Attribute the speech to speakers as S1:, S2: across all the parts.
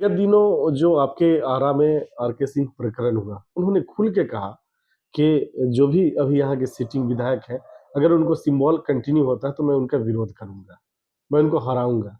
S1: यह दिनों जो आपके आरा में आर.के. सिंह प्रकरण हुआ, उन्होंने खुल के कहा कि जो भी अभी यहाँ के सिटिंग विधायक हैं, अगर उनको सिंबल कंटिन्यू होता है तो मैं उनका विरोध करूँगा, मैं उनको हराऊँगा।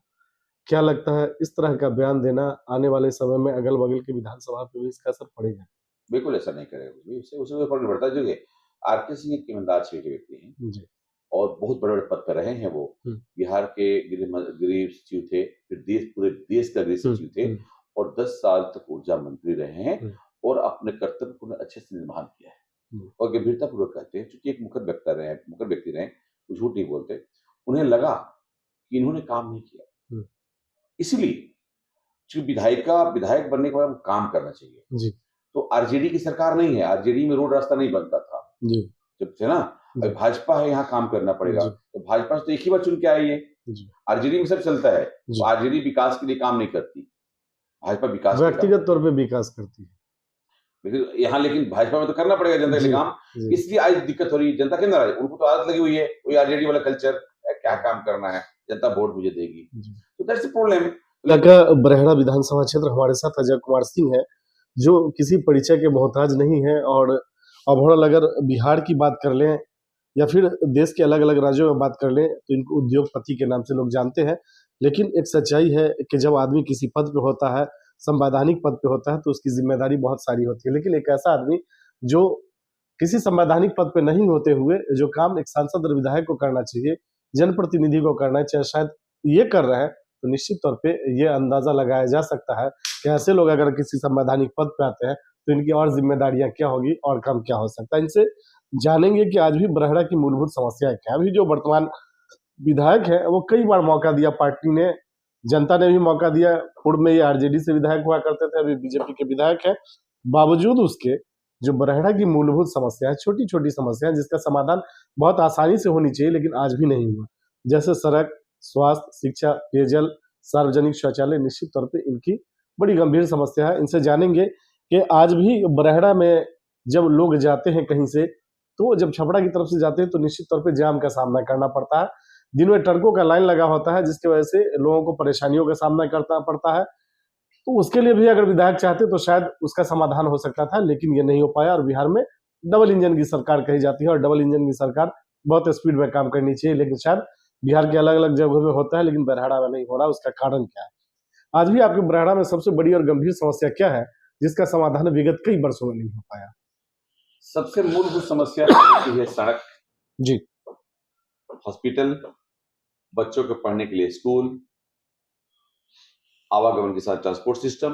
S1: क्या लगता है इस तरह का बयान देना आने वाले समय में अगल-बगल की विधानसभा पे भी इसका असर पड़ेगा?
S2: बिल्कुल ऐसा नहीं करेगा कोई भी, इससे उससे कोई फ़र्क नहीं पड़ता। देखिए, आर.के. सिंह एक ईमानदार सीखे व्यक्ति हैं
S1: जी।
S2: और बहुत बड़े-बड़े पद पे रहे हैं वो।
S1: हुँ,
S2: बिहार के गृह सचिव थे, फिर पूरे देश का गृह
S1: हुँ,
S2: सचिव थे
S1: हुँ,
S2: और 10 साल तक ऊर्जा मंत्री रहे हैं
S1: हुँ,
S2: और अपने कर्तव्य को उन्होंने अच्छे से निर्वहन किया है
S1: हुँ,
S2: और गंभीरतापूर्वक कहते हैं, चूँकि एक मुखर व्यक्ति रहे, वो झूठ नहीं बोलते। उन्हें लगा कि इन्होंने काम नहीं किया,
S1: हुँ,
S2: इसलिए चूँकि विधायक बनने के बाद वो काम करना चाहिए।
S1: जी,
S2: तो आरजेडी की सरकार नहीं है, आरजेडी में रोड रास्ता नहीं बनता था।
S1: जी,
S2: जब थे ना, अभी
S1: जी,
S2: भाजपा है, यहाँ काम करना पड़ेगा।
S1: जी,
S2: तो भाजपा से तो एक ही बार चुन के आई है।
S1: जी,
S2: आरजेडी में सब चलता है।
S1: जी।
S2: आरजेडी विकास के लिए काम नहीं करती, भाजपा विकास के लिए काम
S1: व्यक्तिगत
S2: करती
S1: तौर
S2: है।
S1: पे विकास करती है।
S2: लेकिन भाजपा में तो करना पड़ेगा जनता के लिए
S1: जी,
S2: काम।
S1: जी।
S2: इसलिए आज दिक्कत हो रही है, जनता के अंदर आज उनको तो आदत लगी हुई है, वही आरजेडी वाला कल्चर, क्या काम करना है, जनता वोट मुझे देगी।
S1: जी।
S2: तो दैट्स द प्रॉब्लम।
S1: का बरहेड़ा विधानसभा क्षेत्र हमारे साथ अजय कुमार सिंह है, जो किसी परिचय के मोहताज नहीं है और ओवरऑल अगर बिहार की बात कर लें या फिर देश के अलग-अलग राज्यों में बात कर लें, तो इनको उद्योगपति के नाम से लोग जानते हैं। लेकिन एक सच्चाई है कि जब आदमी किसी पद पे होता है, संवैधानिक पद पे होता है, तो उसकी ज़िम्मेदारी बहुत सारी होती है। लेकिन एक ऐसा आदमी जो किसी संवैधानिक पद पे नहीं होते हुए, जो काम एक सांसद और विधायक को करना चाहिए, जनप्रतिनिधि को करना चाहिए, शायद ये कर रहे हैं, तो निश्चित तौर पे ये अंदाज़ा लगाया जा सकता है कि ऐसे लोग अगर किसी संवैधानिक पद पे आते हैं, तो इनकी और ज़िम्मेदारियाँ क्या होगी और काम क्या हो सकता है। इनसे जानेंगे कि आज भी बरहेड़ा की मूलभूत समस्याएँ क्या हैं। अभी जो वर्तमान विधायक हैं, वो कई बार मौका दिया पार्टी ने, जनता ने भी मौका दिया। पूर्व में ये आरजेडी से विधायक हुआ करते थे, अभी बीजेपी के विधायक हैं। बावजूद उसके जो बरहेड़ा की मूलभूत समस्या है, छोटी-छोटी समस्या है जिसका समाधान बहुत आसानी से होनी चाहिए, लेकिन आज भी नहीं हुआ। जैसे सड़क, स्वास्थ्य, शिक्षा, पेयजल, सार्वजनिक शौचालय, निश्चित तौर पे इनकी बड़ी गंभीर समस्या है। इनसे जानेंगे कि आज भी बरहेड़ा में जब लोग जाते हैं कहीं से, तो जब छपरा की तरफ से जाते हैं तो निश्चित तौर पे जाम का सामना करना पड़ता है। दिन में ट्रकों का लाइन लगा होता है जिसकी वजह से लोगों को परेशानियों का सामना करना पड़ता है। तो उसके लिए भी अगर विधायक चाहते तो शायद उसका समाधान हो सकता था, लेकिन ये नहीं हो पाया और बिहार में डबल इंजन की सरकार कही जाती है और डबल इंजन की सरकार बहुत स्पीड में काम करनी चाहिए, लेकिन शायद बिहार के अलग-अलग जगहों में होता है, लेकिन बरहेड़ा में नहीं हो रहा। उसका कारण क्या है? आज भी आपके बरहेड़ा में सबसे बड़ी और गंभीर समस्या क्या है, जिसका समाधान विगत कई वर्षों में नहीं हो पाया?
S2: सबसे मूलभूत समस्या तो होती है सड़क,
S1: जी,
S2: हॉस्पिटल, बच्चों के पढ़ने के लिए स्कूल, आवागमन के साथ ट्रांसपोर्ट सिस्टम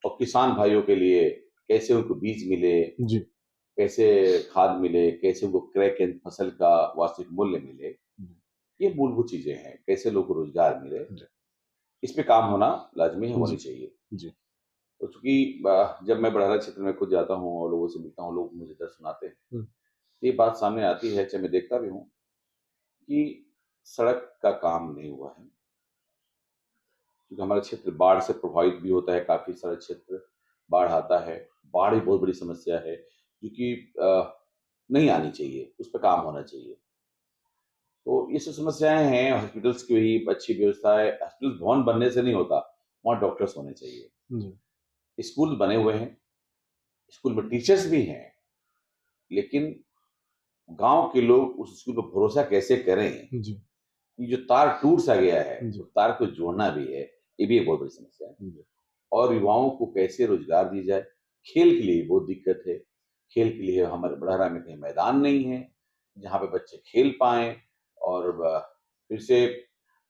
S2: और किसान भाइयों के लिए कैसे उनको बीज मिले,
S1: जी,
S2: कैसे खाद मिले, कैसे उनको क्रय केंद्र फसल का वास्तविक मूल्य मिले, ये मूलभूत चीजें हैं। कैसे लोगों को रोजगार मिले,
S1: जी,
S2: इस पे काम होना लाजमी है, होनी
S1: जी,
S2: चाहिए।
S1: जी,
S2: तो चूंकि जब मैं बड़हरा क्षेत्र में खुद जाता हूँ और लोगों से मिलता हूँ, लोग मुझे दर्द सुनाते हैं,
S1: हुँ,
S2: तो ये बात सामने आती है, चाहे मैं देखता भी हूँ कि सड़क का काम नहीं हुआ है, क्योंकि हमारा क्षेत्र बाढ़ से प्रभावित भी होता है, काफी सारे क्षेत्र बाढ़ आता है। बाढ़ ही बहुत बड़ी समस्या है, जो कि नहीं आनी चाहिए, उस पर काम होना चाहिए। तो ये सब समस्याएं हैं। हॉस्पिटल्स की भी अच्छी व्यवस्था है, हॉस्पिटल भवन बनने से नहीं होता, वहाँ डॉक्टर्स होने चाहिए।
S1: जी,
S2: स्कूल बने हुए हैं, स्कूल में टीचर्स भी हैं, लेकिन गांव के लोग उस स्कूल पर भरोसा कैसे करें
S1: जी,
S2: कि जो तार टूट सा गया है,
S1: जी,
S2: उस तार को जोड़ना भी है, ये भी एक बहुत बड़ी समस्या है।
S1: जी,
S2: और युवाओं को कैसे रोजगार दी जाए, खेल के लिए बहुत दिक्कत है। खेल के लिए हमारे बड़हरा में कहीं मैदान नहीं है, जहाँ पे बच्चे खेल पाएँ। और फिर से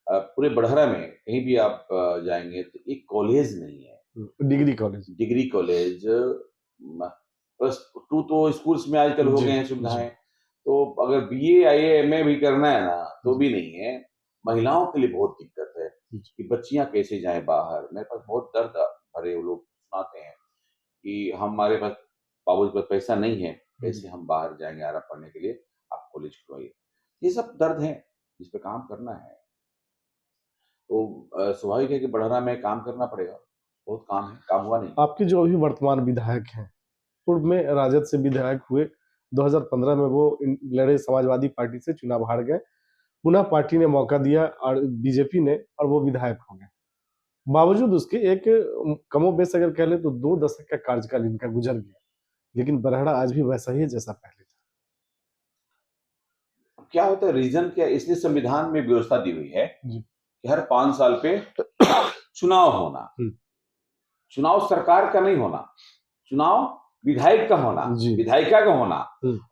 S2: पूरे बड़हरा में कहीं भी आप जाएँगे तो एक कॉलेज नहीं है।
S1: Degree college.
S2: डिग्री कॉलेज म प्लस 2 तो स्कूल्स में आजकल हो
S1: जी,
S2: गए हैं
S1: जी,
S2: सुविधाएँ। तो अगर बीए, आईए, एमए भी करना है ना, तो
S1: जी,
S2: भी नहीं है। महिलाओं के लिए बहुत दिक्कत है
S1: जी,
S2: कि बच्चियाँ कैसे जाएँ बाहर। मेरे पास बहुत दर्द भरे वो लोग सुनाते हैं कि हमारे पास बाबूजी के पास पैसा नहीं है,
S1: जी।
S2: कैसे हम बाहर जाएँगे आरा पढ़ने के लिए, आप कॉलेज खुलवाइए। ये सब दर्द हैं, जिस पे काम करना है। तो स्वाभाविक है कि बड़हरा में काम करना पड़ेगा। बहुत काम है, काम हुआ नहीं।
S1: आपके जो अभी वर्तमान विधायक हैं, पूर्व में राजद से विधायक हुए, 2015 में वो लड़े, समाजवादी पार्टी से चुनाव हार गए, पुनः पार्टी ने मौका दिया और बीजेपी ने, और वो विधायक हो गए। बावजूद उसके एक कमोबेश अगर कह ले तो 2 दशक का कार्यकाल इनका गुजर गया, लेकिन बरहड़ा आज भी वैसा ही है जैसा पहले था।
S2: क्या होता है, रीजन क्या है? इसलिए संविधान में व्यवस्था दी हुई है
S1: जी।
S2: कि हर 5 साल पे चुनाव होना। चुनाव सरकार का नहीं होना, चुनाव विधायक का होना,
S1: जी।
S2: विधायिका का होना,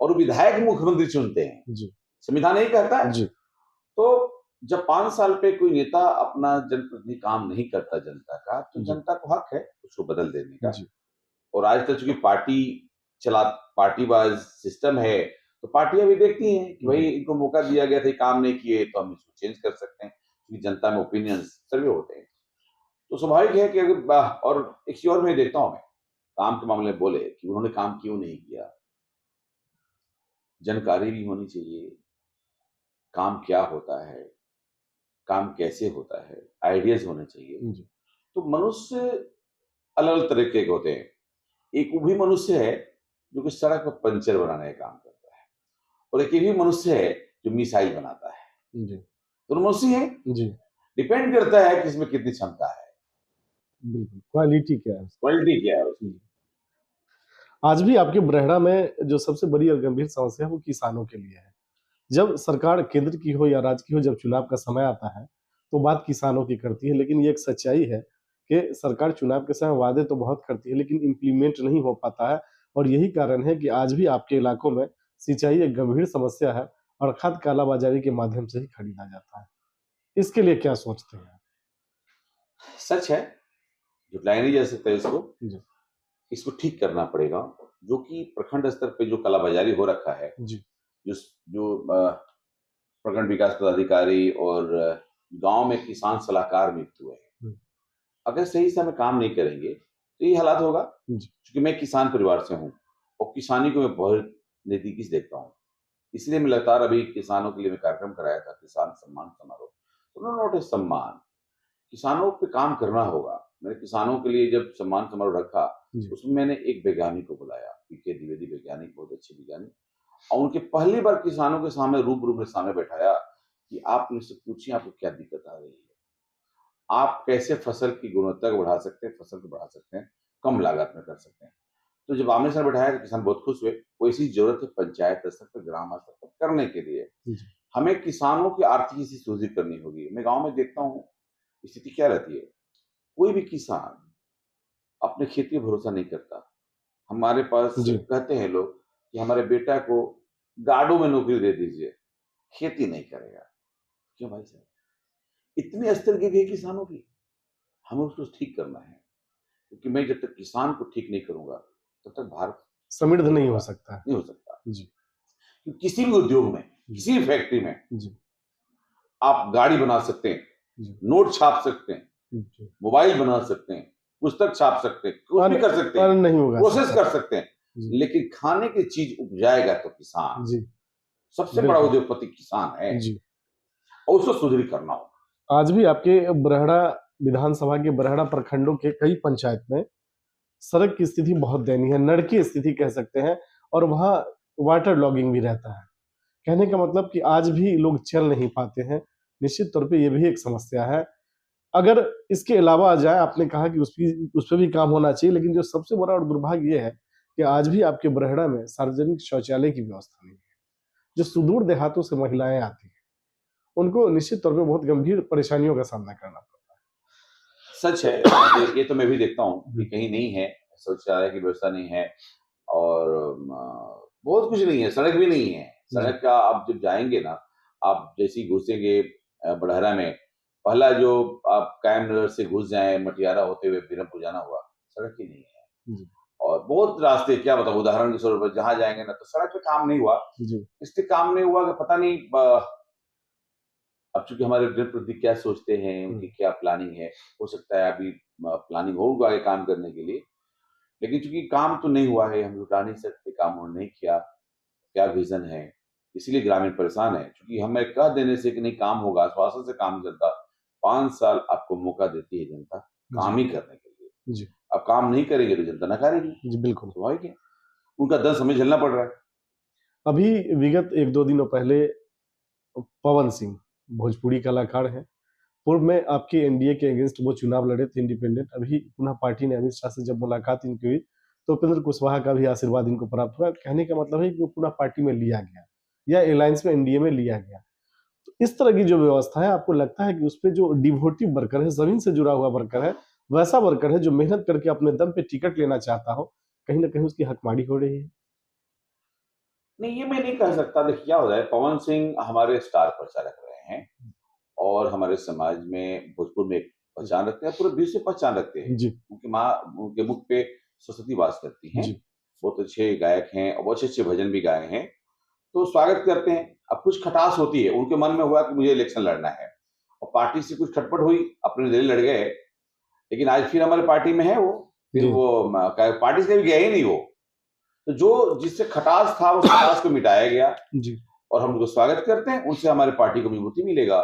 S2: और विधायक मुख्यमंत्री चुनते हैं।
S1: जी।
S2: संविधान यही कहता है।
S1: जी।
S2: तो जब 5 साल पे कोई नेता अपना जनप्रतिनिधि काम नहीं करता जनता का, तो
S1: जी।
S2: जनता को हक है उसको बदल देने का।
S1: जी।
S2: और आज तक चूंकि पार्टी वाइज सिस्टम है, तो पार्टियां भी देखती हैं कि भाई इनको मौका दिया गया था, ये काम नहीं किए, तो हम इसको चेंज कर सकते हैं, क्योंकि जनता में ओपिनियन सर्वे होते हैं। तो स्वाभाविक है कि अगर और एक चीज और मैं देखता हूं, मैं काम के मामले में बोले कि उन्होंने काम क्यों नहीं किया, जानकारी भी होनी चाहिए, काम क्या होता है, काम कैसे होता है, आइडियाज होने चाहिए। तो मनुष्य अलग अलग तरीके के होते हैं। एक वो भी मनुष्य है जो कि सड़क पर पंचर बनाने का काम करता है, और एक ये भी मनुष्य है जो मिसाइल बनाता है। दोनों मनुष्य है। डिपेंड करता है कि इसमें कितनी क्षमता है,
S1: क्वालिटी क्या है,
S2: क्वालिटी क्या है उसकी।
S1: आज भी आपके बरहड़ा में जो सबसे बड़ी और गंभीर समस्या है वो किसानों के लिए है। जब सरकार केंद्र की हो या राज्य की हो, जब चुनाव का समय आता है तो बात किसानों की करती है, लेकिन ये एक सच्चाई है कि सरकार चुनाव के समय वादे तो बहुत करती है लेकिन इम्प्लीमेंट नहीं हो पाता है। और यही कारण है कि आज भी आपके इलाकों में सिंचाई एक गंभीर समस्या है और खाद कालाबाजारी के माध्यम से ही खरीदा जाता है। इसके लिए क्या सोचते हैं?
S2: सच है, झुटलाया नहीं जा सकता इसको ठीक करना पड़ेगा। जो कि प्रखंड स्तर पे जो कालाबाजारी हो रखा है, जो प्रखंड विकास पदाधिकारी और गांव में किसान सलाहकार नियुक्त हुए हैं, अगर सही समय काम नहीं करेंगे तो ये हालात होगा। क्योंकि मैं किसान परिवार से हूँ और किसानी को मैं बहुत नजदीकी से देखता हूँ, इसलिए मैं लगातार अभी किसानों के लिए मैं कार्यक्रम कराया था, किसान सम्मान समारोह। उन्होंने सम्मान, किसानों पे काम करना होगा। मैंने किसानों के लिए जब सम्मान समारोह रखा, उसमें मैंने एक वैज्ञानिक को बुलाया, पीके द्विवेदी वैज्ञानिक, बहुत अच्छे वैज्ञानिक, और उनके पहली बार किसानों के सामने रूबरू में सामने बैठाया कि आप मुझसे पूछिए आपको क्या दिक्कत आ रही है, आप कैसे फसल की गुणवत्ता को बढ़ा सकते हैं, फसल को बढ़ा सकते हैं, कम लागत में कर सकते हैं। तो जब आमने सामने बैठाया तो किसान बहुत खुश हुए। वैसी जरूरत है पंचायत स्तर पर, ग्राम स्तर पर करने के लिए। हमें किसानों की आर्थिक स्थिति सुदृढ़ करनी होगी। मैं गांव में देखता हूँ स्थिति क्या रहती है, कोई भी किसान अपने खेती पर भरोसा नहीं करता। हमारे पास कहते हैं लोग कि हमारे बेटा को गार्डों में नौकरी दे दीजिए, खेती नहीं करेगा। क्यों भाई साहब, इतनी स्तर गिर गई किसानों की। हमें उसको ठीक करना है, क्योंकि मैं जब तक किसान को ठीक नहीं करूंगा तब तक भारत
S1: समृद्ध नहीं हो सकता।
S2: किसी भी उद्योग में, किसी भी फैक्ट्री में आप गाड़ी बना सकते हैं, नोट छाप सकते हैं, मोबाइल बना सकते हैं, पुस्तक छाप सकते हैं, कुछ भी कर सकते हैं, नहीं होगा, प्रोसेस कर सकते हैं, लेकिन खाने की चीज उपजाएगा तो किसान। सबसे बड़ा उद्योगपति किसान है, और उसको सुदृढ़ करना होगा।
S1: आज भी आपके बरहड़ा विधानसभा के बरहड़ा प्रखंडों के कई पंचायत में सड़क की स्थिति बहुत दयनीय है, नरकीय स्थिति कह सकते हैं, और वहाँ वाटर लॉगिंग भी रहता है। कहने का मतलब कि आज भी लोग चल नहीं पाते हैं। निश्चित तौर पे ये भी एक समस्या है। अगर इसके अलावा जाए, आपने कहा कि उस पर भी काम होना चाहिए, लेकिन जो सबसे बड़ा और दुर्भाग्य ये है कि आज भी आपके बरहड़ा में सार्वजनिक शौचालय की व्यवस्था नहीं है। जो सुदूर देहातों से महिलाएं आती हैं उनको निश्चित तौर पे बहुत गंभीर परेशानियों का सामना करना पड़ता
S2: है। सच है, ये तो मैं भी देखता हूँ कि कहीं नहीं है, शौचालय की व्यवस्था नहीं है, और बहुत कुछ नहीं है, सड़क भी नहीं है। सड़क का आप जब जाएंगे ना, आप जैसे ही घुसेंगे बड़हरा में, पहला जो आप कायम नगर से घुस जाए मटियारा होते हुए बीरमपुर जाना हुआ, सड़क ही नहीं है। और बहुत रास्ते, क्या बताऊं, उदाहरण के तौर पर जहां जाएंगे ना तो सड़क पे काम नहीं हुआ। इसलिए काम नहीं हुआ कि पता नहीं अब चूंकि हमारे जनप्रतिनिधि क्या सोचते हैं, उनकी क्या प्लानिंग है, हो सकता है अभी प्लानिंग होगा आगे काम करने के लिए, लेकिन चूंकि काम तो नहीं हुआ है, हम लुटा नहीं सकते, काम उन्होंने नहीं किया, क्या विजन है, इसलिए ग्रामीण परेशान है। क्योंकि हमें कह देने से कि नहीं काम होगा, आश्वासन से काम चलता, 5 साल आपको मौका देती है जनता काम ही करने के लिए। अब काम नहीं करेंगे तो जनता नकारेगी।
S1: बिल्कुल
S2: स्वाभाविक है, उनका दर्द हमें झेलना पड़ रहा है।
S1: अभी विगत 1-2 दिनों पहले पवन सिंह भोजपुरी कलाकार हैं, पूर्व में आपके एनडीए के अगेंस्ट वो चुनाव लड़े थे इंडिपेंडेंट, अभी पुनः पार्टी ने अमित शाह से जब मुलाकात इनकी हुई तो उपेंद्र कुशवाहा का भी आशीर्वाद इनको प्राप्त हुआ। कहने का मतलब है कि वो पुनः पार्टी में लिया गया या अलायंस में एनडीए में लिया गया। तो इस तरह की जो व्यवस्था है, आपको लगता है कि उस पे जो डिवोटिव वर्कर है, जमीन से जुड़ा हुआ वर्कर है, वैसा वर्कर है जो मेहनत करके अपने दम पे टिकट लेना चाहता हो, कहीं ना कहीं उसकी हकमारी हो रही है?
S2: नहीं, ये मैं नहीं कह सकता। देखिए क्या होता है, पवन सिंह हमारे स्टार प्रचारक रहे हैं और हमारे समाज में भोजपुर में एक पहचान रखते हैं, पूरे विश्व में पहचान रखते हैं।
S1: जी।
S2: उनकी माँ, उनके मुख पे सरस्वती वास करती हैं।
S1: जी।
S2: बहुत अच्छे गायक हैं और बहुत अच्छे-अच्छे भजन भी गाए हैं। तो स्वागत करते हैं। अब कुछ खटास होती है, उनके मन में हुआ कि मुझे इलेक्शन लड़ना है और पार्टी से कुछ खटपट हुई, अपने लिए लड़ गए। लेकिन आज फिर हमारी पार्टी में है वो, फिर
S1: जी।
S2: वो पार्टी से कभी गए ही नहीं वो। तो जो जिससे खटास था, उस खटास को मिटाया गया
S1: जी।
S2: और हम उनको स्वागत करते हैं, उनसे हमारी पार्टी को मजबूती मिलेगा।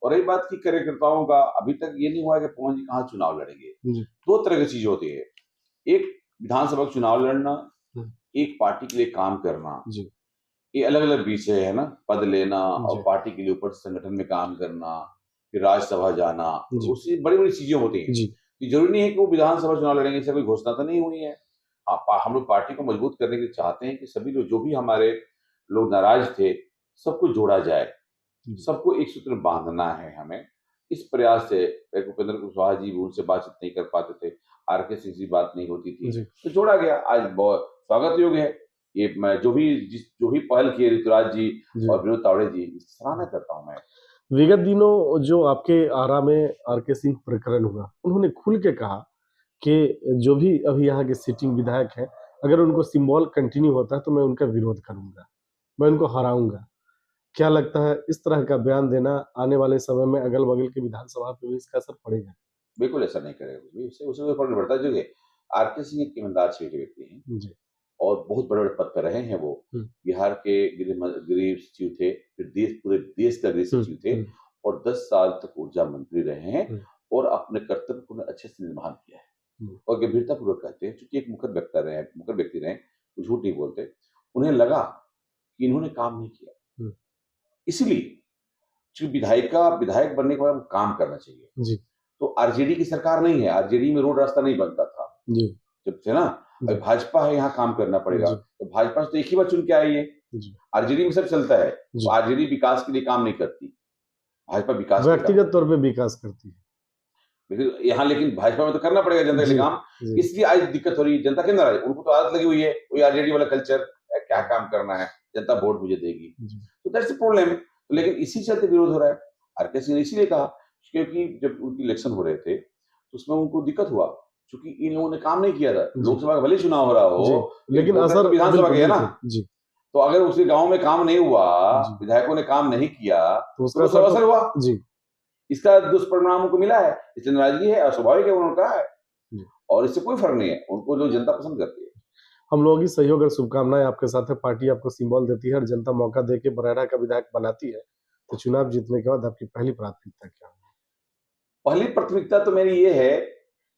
S2: और रही बात की कार्यकर्ताओं का, अभी तक ये नहीं हुआ कि पवन जी कहाँ चुनाव लड़ेंगे।
S1: जी।
S2: 2 तरह की चीज़ होती है, एक विधानसभा का चुनाव लड़ना, एक पार्टी के लिए काम करना।
S1: जी।
S2: ये अलग-अलग विषय है ना, पद लेना और
S1: जी।
S2: पार्टी के लिए ऊपर से संगठन में काम करना, फिर राज्यसभा जाना,
S1: जी।
S2: उससे बड़ी-बड़ी चीज़ें होती हैं।
S1: जी।
S2: ये ज़रूरी नहीं है कि वो विधानसभा चुनाव लड़ेंगे, इससे कोई घोषणा तो नहीं हुई है। हाँ, हम लोग पार्टी को मजबूत करने के लिए चाहते हैं कि सभी लोग, जो भी हमारे लोग नाराज़ थे, सबको जोड़ा जाए,
S1: जी।
S2: सबको एक सूत्र में बाँधना है हमें। इस प्रयास से एक उपेंद्र कुशवाहा जी भी उनसे बातचीत नहीं कर पाते थे, आरके सिंह से बात नहीं होती थी,
S1: जी।
S2: तो जोड़ा गया। आज बहुत स्वागत योग्य है। ये मैं जो भी पहल किए ऋतुराज जी
S1: जी।
S2: और विनोद तावड़े जी, इसकी सराहना करता हूँ मैं।
S1: विगत दिनों जो आपके आरा में आरके सिंह प्रकरण हुआ, उन्होंने खुल के कहा कि जो भी अभी यहाँ के सिटिंग विधायक हैं, अगर उनको सिंबल कंटिन्यू होता है तो मैं उनका विरोध करूंगा, मैं उनको हराऊंगा। क्या लगता है इस तरह का बयान देना आने वाले समय में अगल बगल के विधानसभा पे भी इसका असर पड़ेगा?
S2: बिल्कुल ऐसा नहीं करेगा कुछ भी, इससे उससे कोई फ़र्क नहीं पड़ता। देखिए, आरके सिंह एक ईमानदार छवि के व्यक्ति हैं
S1: जी।
S2: और बहुत बड़े-बड़े पद पर रहे हैं वो।
S1: हम्म।
S2: बिहार के गृह सचिव थे, फिर पूरे देश का गृह
S1: हम्म।
S2: सचिव थे
S1: हम्म।
S2: और 10 साल तक ऊर्जा मंत्री रहे हैं
S1: हम्म।
S2: और अपने कर्तव्य को उन्होंने अच्छे से निर्वहन किया है।
S1: हम्म।
S2: और गंभीरतापूर्वक कहते हैं, चूँकि एक मुखर व्यक्ति रहे, वो झूठ नहीं बोलते। उन्हें लगा कि इन्होंने काम नहीं किया।
S1: हम्म।
S2: इसीलिए चूँकि विधायक बनने के बाद काम करना चाहिए।
S1: जी।
S2: तो आरजेडी की सरकार नहीं है, आरजेडी में रोड रास्ता नहीं बनता था।
S1: जी।
S2: जब से ना
S1: जी।
S2: भाजपा है, यहाँ काम करना पड़ेगा।
S1: जी।
S2: तो भाजपा से तो एक ही बार चुन के आई है।
S1: जी।
S2: आरजेडी में सब चलता है।
S1: जी।
S2: आरजेडी विकास के लिए काम नहीं करती, भाजपा विकास के लिए काम
S1: व्यक्तिगत
S2: करती
S1: तौर
S2: है।
S1: पे विकास करती है।
S2: लेकिन भाजपा में तो करना पड़ेगा जनता के लिए
S1: जी।
S2: काम।
S1: जी।
S2: इसलिए आज दिक्कत हो रही है, जनता क्यों नाराज़ है? उनको तो आदत लगी हुई है, वही आरजेडी वाला कल्चर, क्या काम करना है, जनता वोट मुझे देगी।
S1: जी।
S2: तो दैट्स द प्रॉब्लम। लेकिन इसी चलते विरोध हो रहा है। आरके सिंह ने इसीलिए कहा, क्योंकि जब उनके इलेक्शन हो रहे थे, तो उसमें उनको दिक्कत हुआ, चूँकि इन लोगों ने काम नहीं किया था।
S1: जी।
S2: लोकसभा का भले ही चुनाव हो रहा
S1: जी।
S2: हो,
S1: लेकिन
S2: वोटर
S1: असर
S2: तो विधानसभा
S1: बिल्कुल
S2: के है ना।
S1: बिल्कुल। जी।
S2: तो अगर उसके गाँव में काम नहीं हुआ,
S1: जी।
S2: विधायकों ने काम नहीं किया,
S1: तो
S2: तो
S1: उसका
S2: लोकसभा
S1: असर
S2: असर
S1: तो
S2: हुआ।
S1: जी।
S2: इसका दुष्परिणाम उनको मिला है, इसलिए नाराज़गी है और स्वाभाविक है, उन्होंने कहा है।
S1: जी।
S2: और इससे कोई फ़र्क नहीं है, उनको जो जनता पसंद करती है।
S1: हम लोगों की सहयोग और शुभकामनाएं आपके साथ है। पार्टी आपको सिंबल देती है और जनता मौका देके बरेरा का विधायक बनाती है, तो चुनाव जीतने के बाद आपकी पहली प्राथमिकता क्या होगी?
S2: पहली प्राथमिकता तो मेरी ये है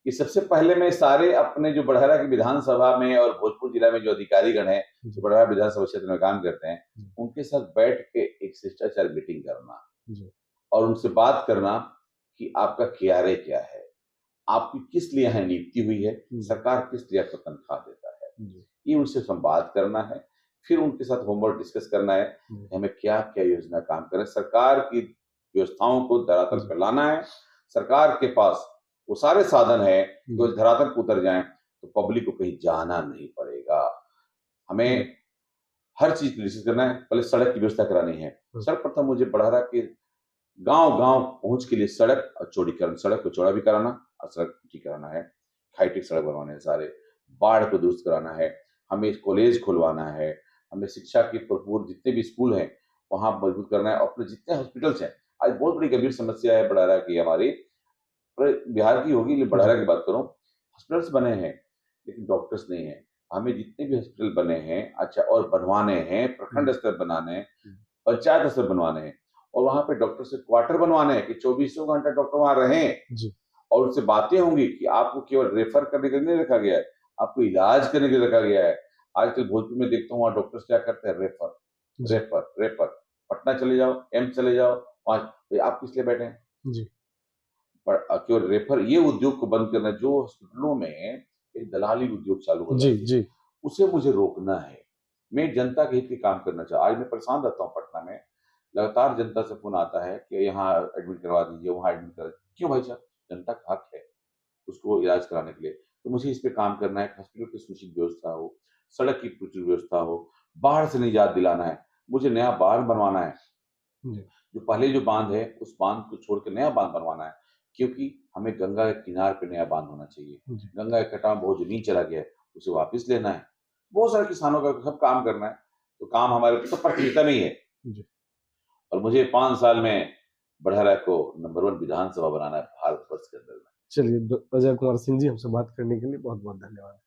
S2: कि सबसे पहले मैं सारे अपने जो बड़हरा की विधानसभा में और भोजपुर जिला में जो अधिकारीगण हैं, जो बड़हरा विधानसभा क्षेत्र में काम करते हैं,
S1: जी।
S2: उनके साथ बैठ के एक शिष्टाचार मीटिंग करना
S1: जी।
S2: और उनसे बात करना कि आपका KRA क्या है? आपकी किस लिए यहाँ नियुक्ति हुई है? सरकार किस लिए आपको तनख्वाह देता है?
S1: जी।
S2: ये उनसे संवाद करना है। फिर उनके साथ होमवर्क डिस्कस करना है
S1: जी।
S2: कि हमें क्या-क्या योजना काम करें। सरकार की व्यवस्थाओं को धरातल
S1: जी।
S2: पर लाना है। सरकार के पास वो सारे साधन हैं, जो
S1: जी।
S2: धरातल पर उतर जाएँ, तो पब्लिक को कहीं जाना नहीं पड़ेगा। हमें हर चीज़ डिस्कस करना है। पहले सड़क की व्यवस्था करानी है। सर्वप्रथम मुझे बड़हरा के गाँव-गाँव पहुँच के लिए सड़क और चौड़ीकरण, सड़क को चौड़ा भी कराना और सड़क ठीक कराना है। हाईटेक सड़क बनवाने हैं सारे, बाढ़ को दुरुस्त कराना है, हमें कॉलेज खुलवाना है, हमें शिक्षा की भरपूर जितने भी स्कूल हैं, वहाँ मजबूत करना है और अपने जितने हॉस्पिटल्स हैं। आज बहुत बड़ी गंभीर समस्या है बड़हरा की हमारी, पूरे बिहार की होगी, लेकिन बड़हरा की बात करूँ, हॉस्पिटल्स बने हैं, लेकिन डॉक्टर्स नहीं हैं। हमें जितने भी हॉस्पिटल बने हैं, अच्छा और बनवाने हैं, प्रखंड स्तर बनाने हैं, पंचायत स्तर बनवाने हैं और वहाँ पे डॉक्टर से क्वार्टर बनवाने हैं कि चौबीसों घंटा डॉक्टर वहाँ रहें।
S1: जी।
S2: और उससे बातें होंगी कि आपको केवल रेफर करने के लिए नहीं रखा गया है, आपको इलाज करने के लिए रखा गया है। आजकल भोजपुर में देखता हूँ वहाँ डॉक्टर्स क्या करते हैं, रेफर,
S1: जी।
S2: Refer, refer. पटना चले जाओ, एम्स चले जाओ, वहाँ आप किस लिए बैठे हैं?
S1: जी।
S2: पर केवल रेफर ये उद्योग को बंद करना, जो हॉस्पिटलों में एक दलाली उद्योग चालू हो
S1: जी,
S2: जाती है,
S1: जी।
S2: उसे मुझे रोकना है। मैं जनता के हित के काम करना आज मैं परेशान रहता हूँ पटना में, लगातार जनता से फ़ोन आता है कि यहाँ एडमिट करवा दीजिए, वहाँ एडमिट करा, क्यों भाई साहब? जनता का हक है उसको इलाज कराने के लिए। तो मुझे इस पे काम करना है, हॉस्पिटल की समुचित व्यवस्था हो, सड़क की प्रचुर व्यवस्था हो, बाढ़ से निजात दिलाना है, मुझे नया बाँध बनवाना है।
S1: जी,
S2: जो पहले जो बाँध है, उस बाँध को छोड़ के नया बाँध बनवाना है, क्योंकि हमें गंगा के किनारे पे नया बाँध होना चाहिए।
S1: जी,
S2: गंगा के कटाव बहुत ज़मीन चला गया है, उसे वापस लेना है। बहुत सारे किसानों का सब काम करना है, तो काम हमारे सब प्राथमिकता में ही है
S1: जी।
S2: और मुझे 5 साल में बड़हरा को नंबर 1 विधानसभा बनाना है भारतवर्ष के अंदर में।
S1: चलिए, अजय कुमार सिंह जी, हमसे बात करने के लिए बहुत-बहुत धन्यवाद।